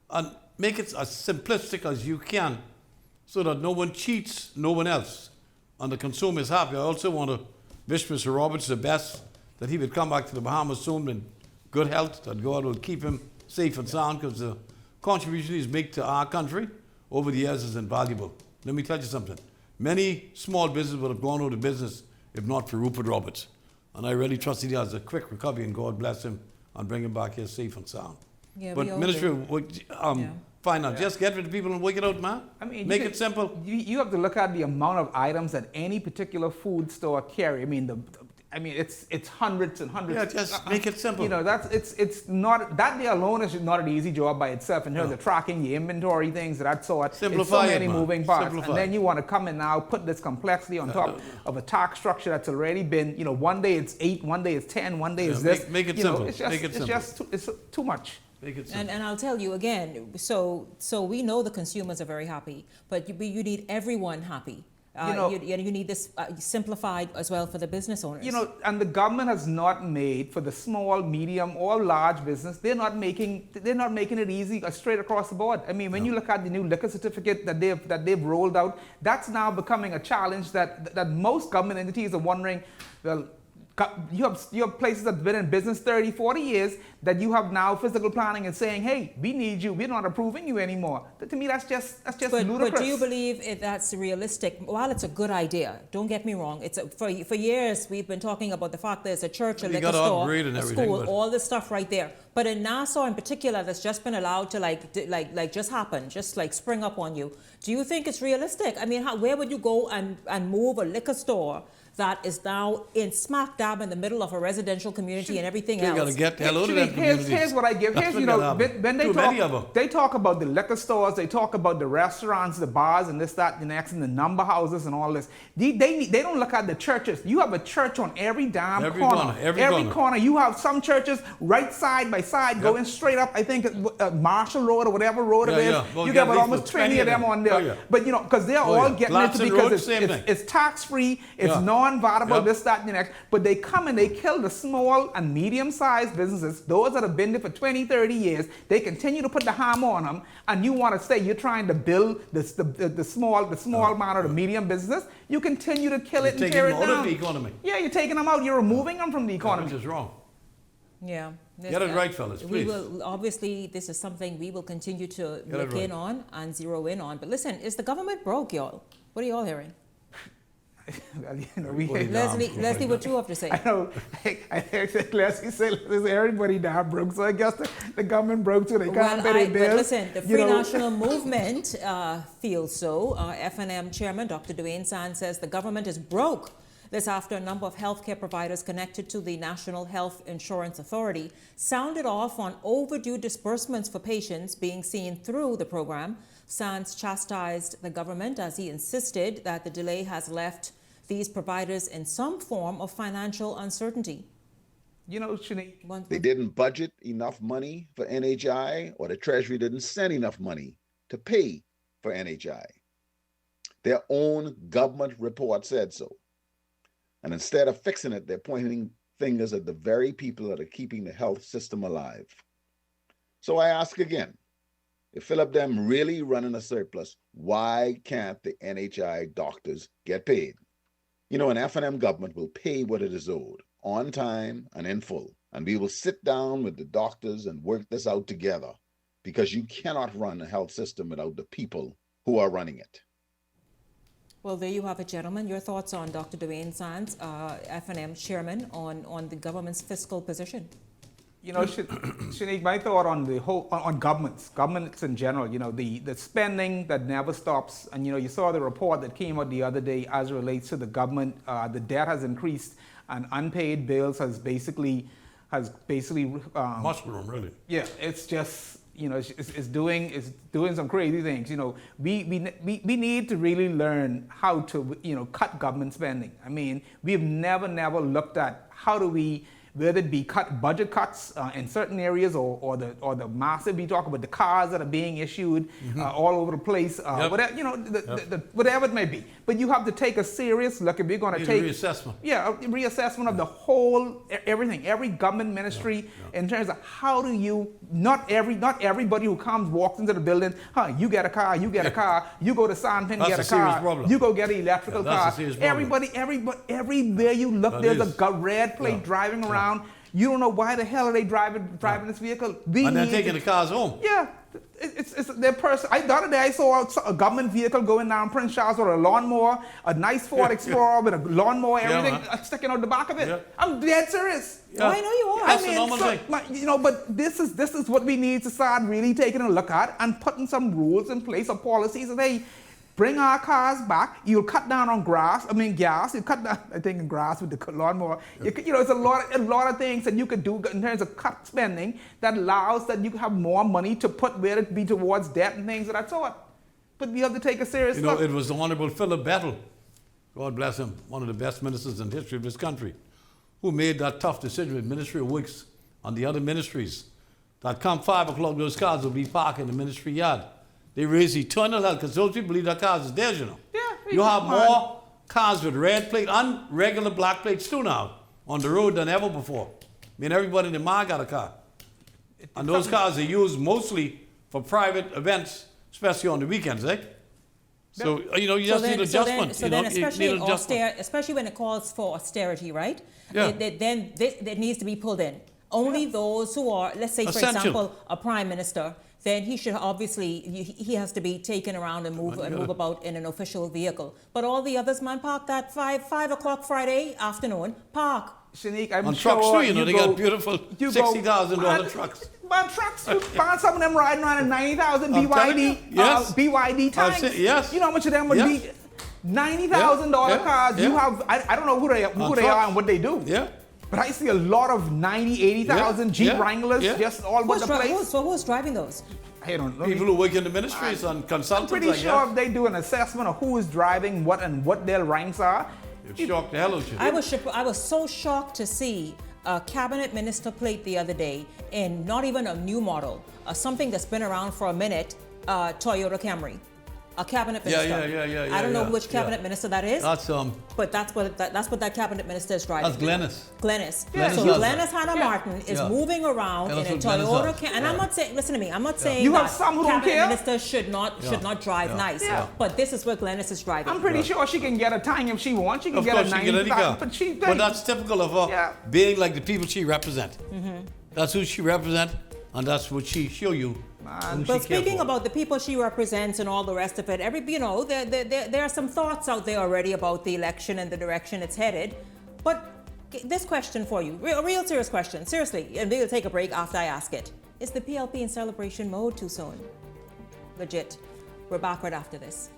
and make it as simplistic as you can so that no one cheats no one else and the consumer is happy. I also want to wish Mr. Roberts the best, that he would come back to the Bahamas soon in good health, that God will keep him safe and sound, because the contribution he's made to our country over the years is invaluable. Let me tell you something. Many small businesses would have gone out of business if not for Rupert Roberts. And I really trust he has a quick recovery, and God bless him and bring him back here safe and sound. Yeah, but Ministry of Finance, just get rid of people and work it out, man. I mean, make it simple. You have to look at the amount of items that any particular food store carry. I mean, it's hundreds and hundreds. Yeah, just make it simple. You know, it's not that day alone is not an easy job by itself in terms of tracking your inventory, things of that sort. Simplify it's so many moving parts, Simplify. and then you want to come in now, put this complexity on top of a tax structure that's already been. You know, one day it's 8, one day it's 10, one day it's this. Make it simple. It's too much. And I'll tell you again, so we know the consumers are very happy, but you need everyone happy. You need this simplified as well for the business owners. You know, and the government has not made for the small, medium, or large business. They're not making it easy straight across the board. I mean, when you look at the new liquor certificate that they've rolled out, that's now becoming a challenge that most government entities are wondering. Well, you have places that have been in business 30, 40 years that you have now fiscal planning and saying, hey, we need you, we're not approving you anymore. To me, that's just ludicrous. But do you believe that's realistic? While it's a good idea, don't get me wrong, for years we've been talking about the fact there's a church, a liquor store, a school, all this stuff right there. But in Nassau in particular, that's just been allowed to just happen, just like spring up on you. Do you think it's realistic? I mean, where would you go and move a liquor store that is now in smack dab in the middle of a residential community and everything else? You got to get the hell out of that community. Here's what I give. When they talk about the liquor stores, they talk about the restaurants, the bars, and this, that, the next, and the number houses and all this. They don't look at the churches. You have a church on every damn corner. Every corner. You have some churches right side by side going straight up. I think Marshall Road or whatever road it is. You got almost 20 of them on there. But you know, because they're all getting it because it's tax free. It's non-viable, this, that, and the next. But they come and they kill the small and medium-sized businesses, those that have been there for 20, 30 years. They continue to put the hammer on them, and you want to say you're trying to build the small amount of the medium business. You continue to kill it and tear it down. You're taking them out of the economy. Yeah, you're taking them out. You're removing them from the economy. Which is wrong. Yeah. Get it right, fellas, please. We will, obviously, this is something we will continue to look in on and zero in on. But listen, is the government broke, y'all? What are y'all hearing? Well, you know, Leslie, what you have to say? I know. I think Leslie said everybody now broke, so I guess the government broke too. They can't pay their bills. But listen, the Free National Movement feels so. F&M Chairman Dr. Dwayne Sands says the government is broke. This after a number of healthcare providers connected to the National Health Insurance Authority sounded off on overdue disbursements for patients being seen through the program. Sands chastised the government as he insisted that the delay has left these providers in some form of financial uncertainty. You know, Sinead, they didn't budget enough money for NHI, or the Treasury didn't send enough money to pay for NHI. Their own government report said so. And instead of fixing it, they're pointing fingers at the very people that are keeping the health system alive. So I ask again, if Philip them really running a surplus, why can't the NHI doctors get paid? You know, an F&M government will pay what it is owed, on time and in full. And we will sit down with the doctors and work this out together, because you cannot run a health system without the people who are running it. Well, there you have it, gentlemen. Your thoughts on Dr. Dwayne Sands, F&M chairman, on the government's fiscal position. You know, Sinead, my thought on the whole, on governments in general, you know, the spending that never stops. And, you know, you saw the report that came out the other day as it relates to the government. The debt has increased and unpaid bills has basically mushroom, really. Yeah, it's just, you know, it's doing some crazy things. You know, we need to really learn how to, you know, cut government spending. I mean, we've never looked at how do we, whether it be budget cuts in certain areas or the massive, we talk about the cars that are being issued all over the place, whatever, you know, whatever it may be. But you have to take a serious look if you're going to take a reassessment. Yeah, a reassessment of the whole, everything, every government ministry in terms of how do you, not everybody who walks into the building, you get a car, you get a car, you go to Sanpin, get a car, you go get an electrical car. Everybody, everywhere you look, there's a red plate driving around. You don't know why the hell are they driving this vehicle. And they're taking the cars home. Yeah. It's their person. The other day I saw a government vehicle going down Prince Charles with a lawnmower, a nice Ford Explorer with a lawnmower, everything sticking out the back of it. Yeah. I'm dead serious. Yeah. Oh, I know you are. That's a normal thing. But this is what we need to start really taking a look at and putting some rules in place or policies that, hey, bring our cars back. You'll cut down on gas. You cut down, I think, in grass with the lawnmower. It's a lot of things that you could do in terms of cut spending that allows that you have more money to put where it be towards debt and things of that sort. But we have to take a serious look. It was the Honorable Philip Battle, God bless him, one of the best ministers in the history of this country, who made that tough decision with Ministry of Works and the other ministries that come 5 o'clock, those cars will be parked in the ministry yard. They raise eternal hell because those people believe that cars is theirs, you know. Yeah. You have more cars with red plate and regular black plates too now on the road than ever before. I mean, everybody in the mall got a car. And those cars are used mostly for private events, especially on the weekends, eh? So, you just need adjustment. Especially when it calls for austerity, right? Yeah. Then it needs to be pulled in. Only those who are, let's say, for example, a prime minister, then he should obviously, he has to be taken around and move about in an official vehicle. But all the others, man, park that 5 o'clock Friday afternoon, park. Shanique, I'm on sure trucks too, they got beautiful $60,000 trucks. But trucks, you find some of them riding around in 90,000 BYD tanks. Yes. You know how much of them would be $90,000 cars. You have, I don't know who they are and what they do. Yeah. But I see a lot of 90, 80,000 Jeep Wranglers just all over the place. So who's driving those? I don't know. People who work in the ministries and consultants. I'm pretty sure if they do an assessment of who is driving what and what their ranks are. It shocked the hell out of you. I was so shocked to see a cabinet minister plate the other day in not even a new model, something that's been around for a minute, Toyota Camry. A cabinet minister. Yeah. I don't know which cabinet minister that is. That's But that's what that cabinet minister is driving. That's Glennis. Glennis. Yeah. So Glennis Hannah Martin is moving around in a Toyota. And I'm not saying. Listen to me. I'm not saying you that have some who don't cabinet care. ministers should not drive nice. Yeah. But this is what Glennis is driving. I'm pretty sure she can get a Tang if she wants. She can get a 90 car. But that's typical of her being like the people she represents. Mm-hmm. That's who she represents, and that's what she show you. But speaking about the people she represents and all the rest of it, there are some thoughts out there already about the election and the direction it's headed. But this question for you, a real serious question, seriously, and we'll take a break after I ask it. Is the PLP in celebration mode too soon? Legit. We're back right after this.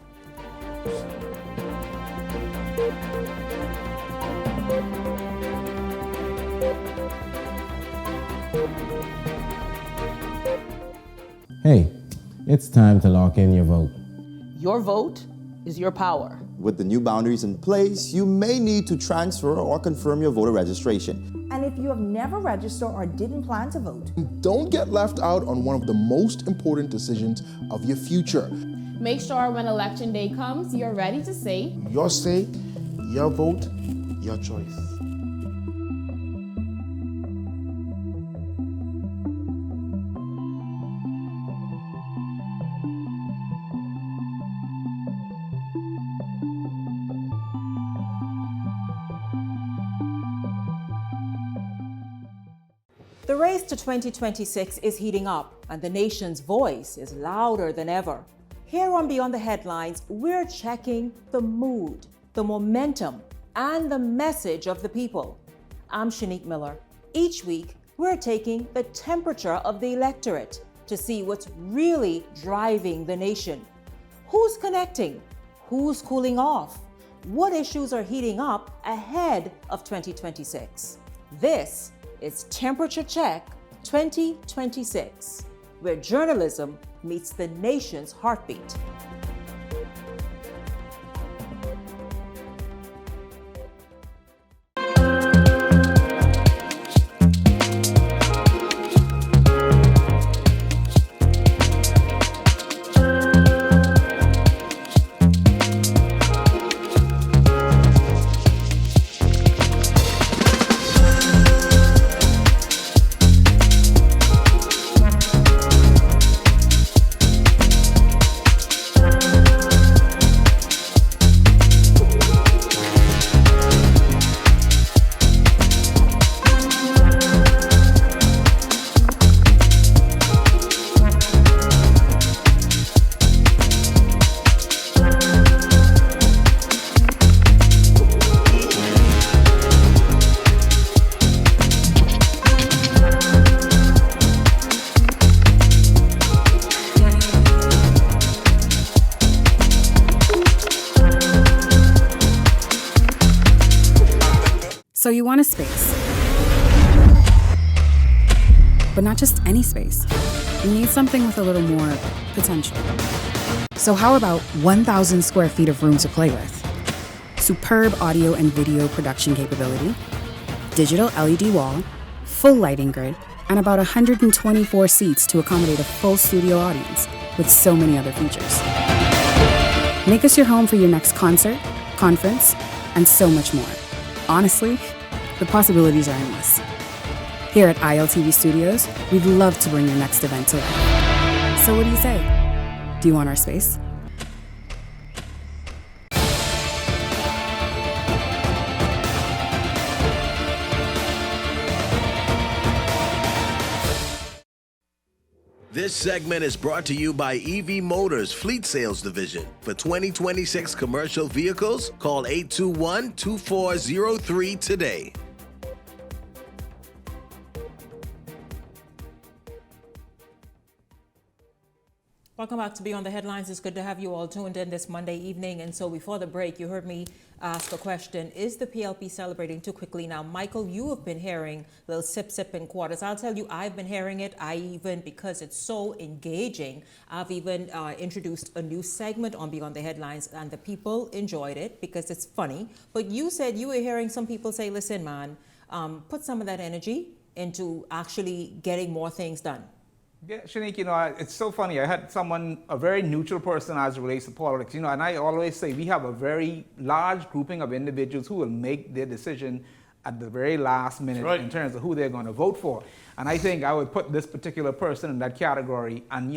Hey, it's time to lock in your vote. Your vote is your power. With the new boundaries in place, you may need to transfer or confirm your voter registration. And if you have never registered or didn't plan to vote, don't get left out on one of the most important decisions of your future. Make sure when election day comes, you're ready to say, your say, your vote, your choice. The race to 2026 is heating up, and the nation's voice is louder than ever. Here on Beyond the Headlines, we're checking the mood, the momentum, and the message of the people. I'm Shanique Miller. Each week, we're taking the temperature of the electorate to see what's really driving the nation. Who's connecting? Who's cooling off? What issues are heating up ahead of 2026? This is Temperature Check 2026, where journalism meets the nation's heartbeat. So you want a space. But not just any space. You need something with a little more potential. So how about 1,000 square feet of room to play with? Superb audio and video production capability, digital LED wall, full lighting grid, and about 124 seats to accommodate a full studio audience with so many other features. Make us your home for your next concert, conference, and so much more. Honestly, the possibilities are endless. Here at ILTV Studios, we'd love to bring your next event to life. So what do you say? Do you want our space? This segment is brought to you by EV Motors Fleet Sales Division. For 2026 commercial vehicles, call 821-2403 today. Welcome back to Beyond the Headlines. It's good to have you all tuned in this Monday evening. And so before the break, you heard me ask a question. Is the PLP celebrating too quickly? Now, Michael, you have been hearing little sip in quarters. I'll tell you, I've been hearing it. Because it's so engaging, I've even introduced a new segment on Beyond the Headlines, and the people enjoyed it because it's funny. But you said you were hearing some people say, listen, man, put some of that energy into actually getting more things done. Yeah, Shanique, it's so funny. I had a very neutral person as it relates to politics, and I always say we have a very large grouping of individuals who will make their decision at the very last minute in terms of who they're going to vote for. And I think I would put this particular person in that category, and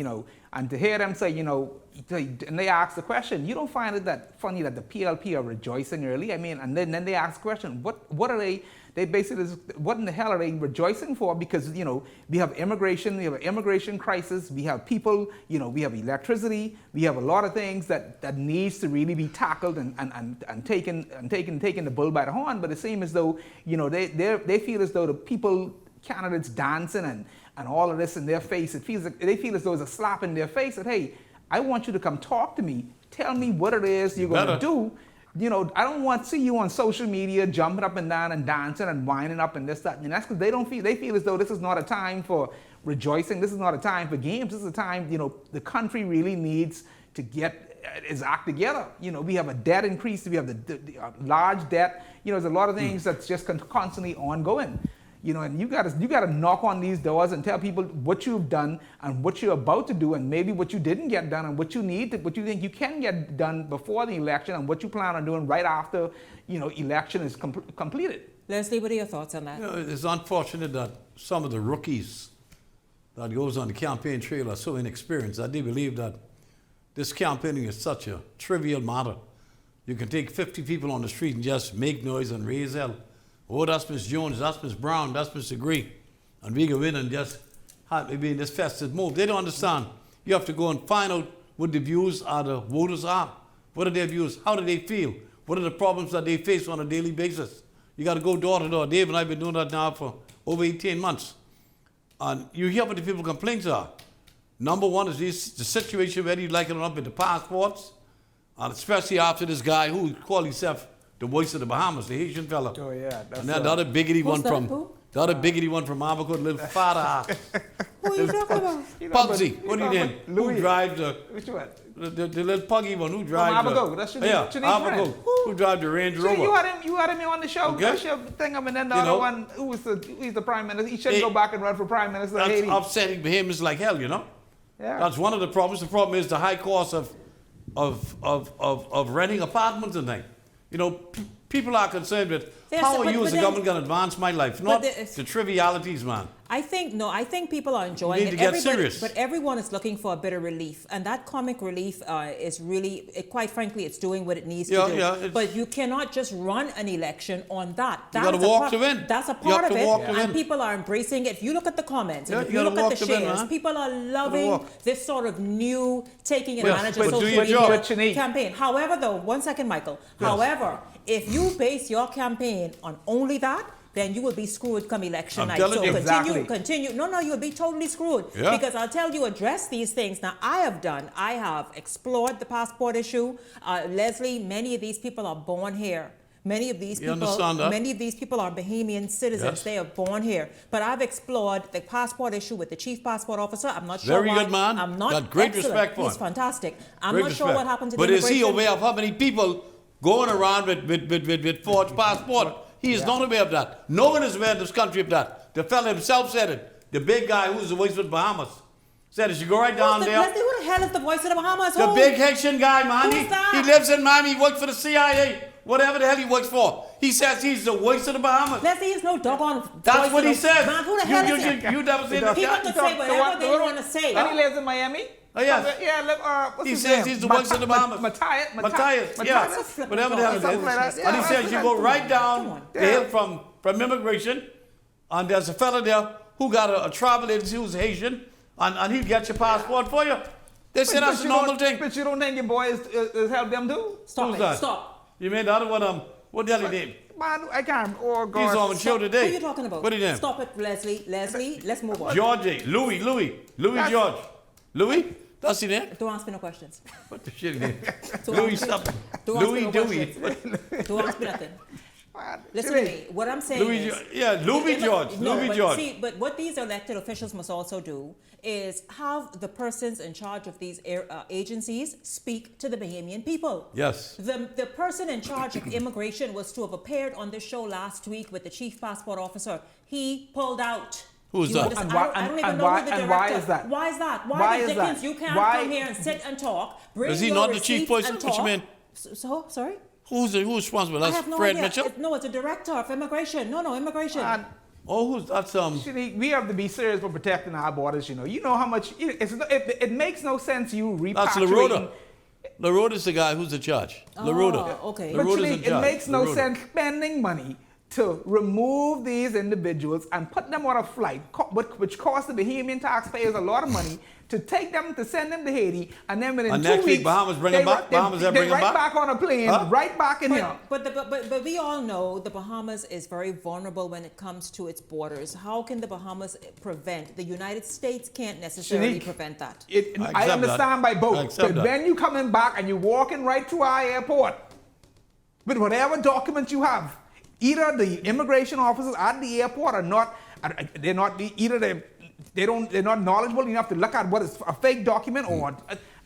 to hear them say, and they ask the question, you don't find it that funny that the PLP are rejoicing early? I mean, and then they ask the question, what are they? They basically, what in the hell are they rejoicing for? Because, we have immigration, we have an immigration crisis, we have people, we have electricity, we have a lot of things that needs to really be tackled and taken the bull by the horn. But it seems as though, they feel as though the people, candidates dancing and all of this in their face, they feel as though it's a slap in their face that, hey, I want you to come talk to me, tell me what it is you're going to do. I don't want to see you on social media jumping up and down and dancing and winding up and this, that, and that's because they feel as though this is not a time for rejoicing. This is not a time for games. This is a time, the country really needs to get its act together. We have a debt increase. We have the large debt. There's a lot of things that's just constantly ongoing. And you got to knock on these doors and tell people what you've done and what you're about to do, and maybe what you didn't get done and what you think you can get done before the election, and what you plan on doing right after election is completed. Leslie, what are your thoughts on that? It's unfortunate that some of the rookies that goes on the campaign trail are so inexperienced. I do believe that this campaigning is such a trivial matter. You can take 50 people on the street and just make noise and raise hell. Oh, that's Miss Jones, that's Miss Brown, that's Mr. Green. And we go in and just be in this festive mode. They don't understand. You have to go and find out what the views of the voters are. What are their views? How do they feel? What are the problems that they face on a daily basis? You got to go door to door. Dave and I have been doing that now for over 18 months. And you hear what the people complaints are. Number one is the situation where you like it or not with the passports. And especially after this guy who called himself the voice of the Bahamas, the Haitian fella. Oh, yeah. And the other biggety one from Abaco, the little fat ass. Who are you talking about? Pugsy. What do you name? Who drives the... Which one? The little puggy one. Who drives Abaco. That's Shanique's friend. Who drives the Range Rover. You had him on the show. Okay. That's your thing. And then the other one, who's the prime minister. He shouldn't go back and run for prime minister of Haiti. That's upsetting behaviors like hell, Yeah. That's one of the problems. The problem is the high cost of renting apartments and things. People are concerned with how are you as a government going to advance my life, not the trivialities, man. I think people are enjoying it. You need to get serious. But everyone is looking for a bit of relief, and that comic relief is really, quite frankly, it's doing what it needs to do. Yeah, but you cannot just run an election on that. You got to walk to win. That's a part of it, and people are embracing it. If you look at the comments, and if you look at the shares, people are loving this sort of new taking advantage of social media campaign. However, though, 1 second, Michael. Yes. However, if you base your campaign on only that, then you will be screwed come election night. So continue. No, you'll be totally screwed. Yeah. Because I'll tell you, address these things. Now, I have explored the passport issue. Leslie, many of these people are born here. Many of these You understand that? many of these people are Bahamian citizens. Yes. They are born here. But I've explored the passport issue with the chief passport officer. I'm not sure Very why. good man. I'm not Got great excellent. respect for He's him. fantastic. I'm Great not sure respect. what happened to but the is he immigration. aware of how many people going around with forged passport? He is not aware of that. No one is aware in this country of that. The fellow himself said it. The big guy who's the voice of the Bahamas said it. You go right down there. Leslie, who the hell is the voice of the Bahamas? The Who? big Haitian guy, man. Who's that? He lives in Miami. He works for the CIA. Whatever the hell he works for. He says he's the voice of the Bahamas. Leslie is no doggone. That's voice what of he the- said. Man, who the hell is it? You never seen that People guy? can say whatever they want to say. And he lives in Miami? Oh, yes. What's He his says name? he's the voice of the Bahamas. Matthias, yeah. Whatever the hell it Something like that. is. And he says you go right down the hill from immigration, and there's a fella there who got a travel agency who's Haitian, and he'll get your passport for you. They say that's a normal thing. But you don't think your boys help them too? Stop Who's that? Stop. You made the other one, what the hell he name? Man, I can't. Oh, God. He's on the show today. Who are you talking about? What is his name? Stop it, Leslie. Leslie, let's move on. George, Louis George. Louis? That's his name? Don't ask me no questions. What the shit name? Don't Louis ask me- something. don't ask me Louis no Dewey. questions. Don't ask me nothing. Listen to me. What I'm saying Louis is... Jo- yeah, Louis George. No, Louis but George. See, but what these elected officials must also do is have the persons in charge of these agencies speak to the Bahamian people. Yes. The person in charge of immigration was to have appeared on this show last week with the chief passport officer. He pulled out. Who's You that? understand? And why- I don't and- even and know why- who the and director. why is that? Why is that? Why Why the is dickens that? you can't Why- come here and sit and talk? Bring Is he your not the chief receipts person? and What you talk. mean? So sorry. Who's responsible? I That's have no Fred idea. Mitchell? No, it's a director of immigration. No, immigration. Oh, who's that's We have to be serious for protecting our borders. You know how much it makes no sense you repatriating. That's LaRoda. LaRoda's the guy who's in charge. LaRoda. Okay. But LaRoda's in it charge. makes no LaRoda. sense spending money to remove these individuals and put them on a flight, which costs the Bahamian taxpayers a lot of money, to take them, to send them to Haiti, and then within And 2 next weeks, week, Bahamas bring them back? Bahamas they bring them right back? back on a plane, Huh? right back in here. But we all know the Bahamas is very vulnerable when it comes to its borders. How can the Bahamas prevent? The United States can't necessarily Shanique, prevent that. I understand by I both, accept but that. when you coming back and you walking right through our airport with whatever documents you have, either the immigration officers at the airport are not, they're not either they're not knowledgeable enough to look at what is a fake document or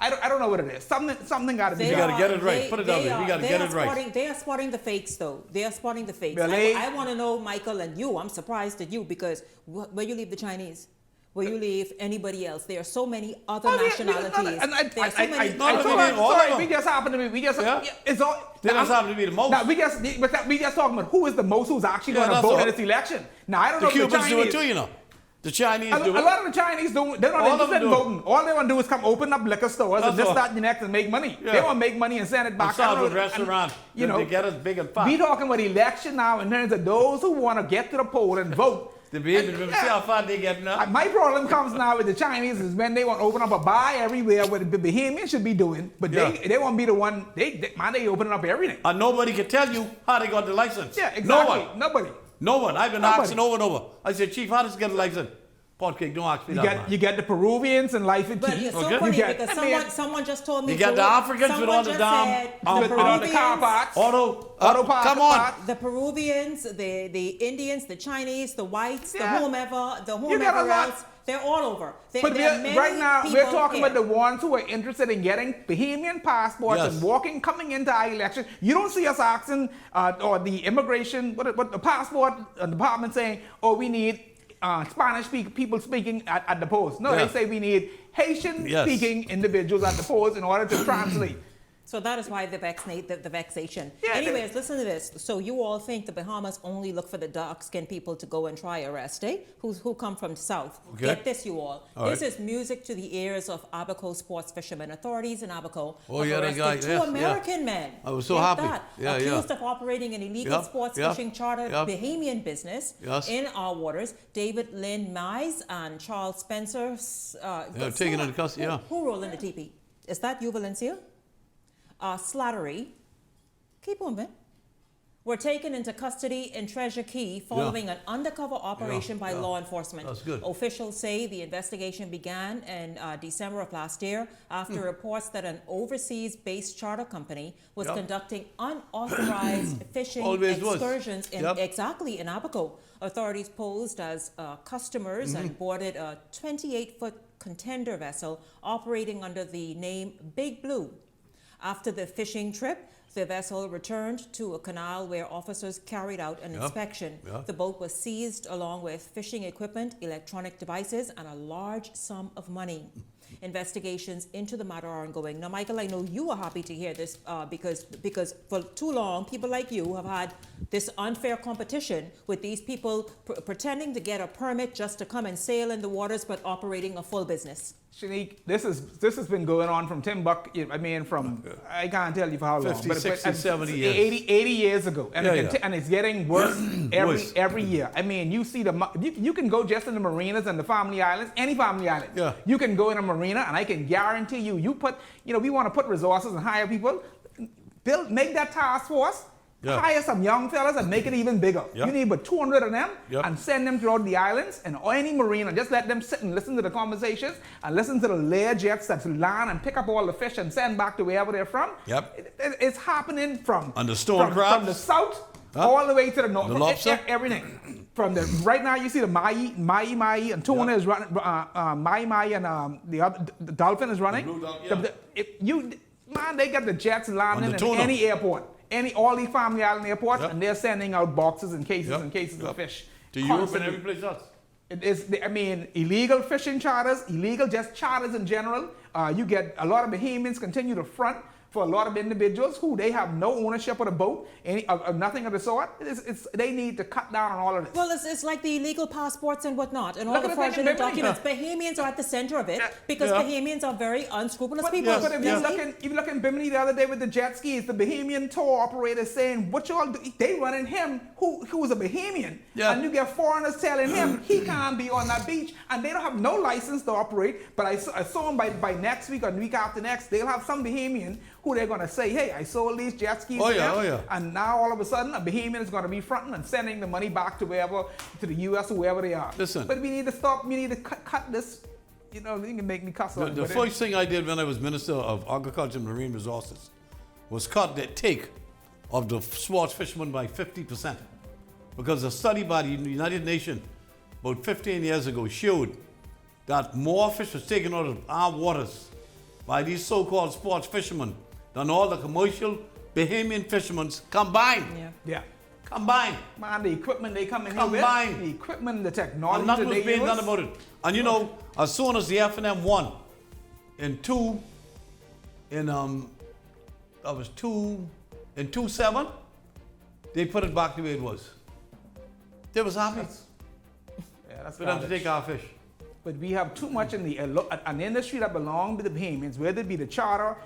I don't know what it is. Something got to be done. You got to get it right. Put it down there. You got to get it right. They are spotting the fakes, though. They are spotting the fakes. Really? I want to know, Michael, and you. I'm surprised at you because where you leave the Chinese, where you leave anybody else. There are so many other nationalities. There are so many. Sorry, we just happen to be. We just. It's all. They just happen to be the most. Now, we just talking about who is the most who's actually going to vote in this election. Now I don't know The if the Cubans do Chinese it too, you know. The Chinese A do it. lot of the Chinese don't. They're not All of interested in them do it. voting. All they want to do is come open up liquor stores and That's this, all. that, and the next and make money. Yeah. They want to make money and send it back. Start I don't with know, restaurant. you know, They get us big and fat. we talking about election now in terms of those who want to get to the poll and vote. The baby, see how far they get now. My problem comes now with the Chinese is when they want to open up a bar everywhere, what the Bahamians should be doing, but they want to be the one. They opening up everything. And nobody can tell you how they got the license. Yeah, exactly. No one. Nobody. No one. I've been Nobody. asking over and over. I said, Chief, how does he get a license? Potcake, don't ask me that, man. You get the Peruvians and life and But tea. it's so funny because someone just told me. You got the Africans with all the damn with all the car parts. Auto parts. Come on. The Peruvians, the Indians, the Chinese, the whites, the Yeah. whomever You got a lot. else, they're all over. But there are many right now, we're people talking here. about the ones who are interested in getting Bahamian passports Yes. and coming into our election. You don't see us asking, or the immigration, what the passport department saying, oh, we need Spanish people speaking at the post. No, Yeah. they say we need Haitian speaking individuals at the post in order to translate. So that is why the vexation. Yeah, Anyways, listen to this. So you all think the Bahamas only look for the dark-skinned people to go and try arrest, eh? Who come from the south. Okay. Get this, you all. All This right. is music to the ears of Abaco sports fishermen. Authorities in Abaco Oh, have yeah, that arrested guy, two yes, yeah. American men. I was so Get happy. that. Yeah, accused yeah. of operating an illegal Yep, sports yep, fishing charter yep. Bahamian business Yes. in our waters. David Lynn Mize and Charles Spencer. taken into custody, yeah. Who rolled in the teepee? Is that you, Valencia? Slattery. Keep on, man. were taken into custody in Treasure Key following an undercover operation by law enforcement. That's good. Officials say the investigation began in December of last year after reports that an overseas-based charter company was conducting unauthorized fishing excursions in Abaco. Authorities posed as customers and boarded a 28-foot contender vessel operating under the name Big Blue. After the fishing trip, the vessel returned to a canal where officers carried out an inspection. The boat was seized along with fishing equipment, electronic devices, and a large sum of money. Investigations into the matter are ongoing. Now, Michael, I know you are happy to hear this because for too long, people like you have had this unfair competition with these people pretending to get a permit just to come and sail in the waters, but operating a full business. Shanique, this has been going on from Timbuktu. I mean, I can't tell you for how long, 50, 60, 70 years. 80 years ago, and it's getting worse every year. I mean, you see you can go just in the marinas and the family islands, any family island. Yeah. You can go in a marina, and I can guarantee you, we want to put resources and hire people, make that task force. Hire some young fellas and make it even bigger. You need about 200 of them and send them throughout the islands and any marina. Just let them sit and listen to the conversations and listen to the layer jets that land and pick up all the fish and send back to wherever they're from. It's happening from the the south all the way to the north. The lobster? Everything. Right now you see the mai and tuna is running. Mai and the dolphin is running. They get the jets landing in any airport. All these family island airports, and they're sending out boxes and cases and cases of fish. To Europe and every place else. It is, illegal fishing charters, illegal just charters in general. You get a lot of Bahamians continue to front for a lot of individuals who they have no ownership of the boat, nothing of the sort. They need to cut down on all of this. Well, it's like the illegal passports and whatnot, and all the fraudulent documents. Bahamians are at the center of it because Bahamians are very unscrupulous people. But if you look in Bimini the other day with the jet skis, the Bahamian tour operator saying, what y'all do? They running him, who was a Bahamian, and you get foreigners telling him he can't be on that beach, and they don't have no license to operate. But I saw him by next week or the week after next, they'll have some Bahamian who they're going to say, hey, I sold these jet skis to them, and now all of a sudden a Bahamian is going to be fronting and sending the money back to the U.S. or wherever they are. Listen. But we need to stop, we need to cut this, you can make me cuss on it. The first thing I did when I was Minister of Agriculture and Marine Resources was cut the take of the sports fishermen by 50%. Because a study by the United Nations about 15 years ago showed that more fish was taken out of our waters by these so-called sports fishermen than all the commercial Bahamian fishermen combined. Combined. Man, the equipment they come in here with, the equipment, the technology and nothing was being done about it. And as soon as the F&M won in 2007, they put it back the way it was. They was happy that's for them to take our fish. But we have too much in an industry that belongs to the Bahamians, whether it be the charter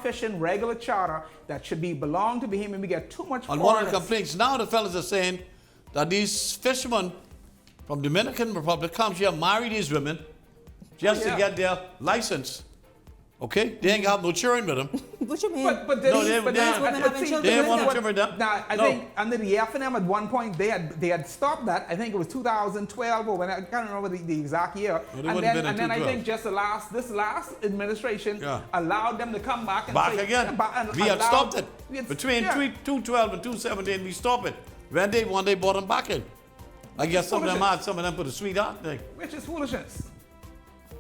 fishing, regular charter, that should belong to Bahamian. We get too much. And one of the complaints now, the fellas are saying that these fishermen from Dominican Republic come here, marry these women just to get their license. Okay? They ain't got no children with them. What you mean? But these women having children. They didn't want children with them. Now, I think under the F&M at one point, they had stopped that. I think it was 2012 or when I can't remember the exact year. Well, and then I think just this last administration allowed them to come back and say, again. We had stopped it. Between 2012 and 2017, we stopped it. When they won, they brought them back in. I guess some of them put a sweetheart thing. Which is foolishness.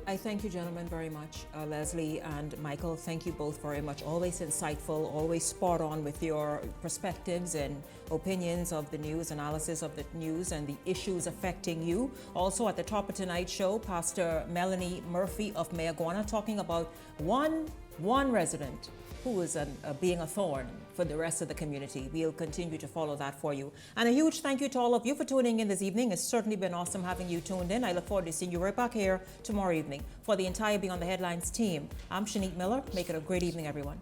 I thank you, gentlemen, very much. Leslie and Michael, thank you both very much. Always insightful, always spot on with your perspectives and opinions of the news, analysis of the news and the issues affecting you. Also, at the top of tonight's show, Pastor Melanie Murphy of Mayaguana talking about one resident who is being a thorn for the rest of the community. We'll continue to follow that for you. And a huge thank you to all of you for tuning in this evening. It's certainly been awesome having you tuned in. I look forward to seeing you right back here tomorrow evening. For the entire Beyond the Headlines team, I'm Shanique Miller. Make it a great evening, everyone.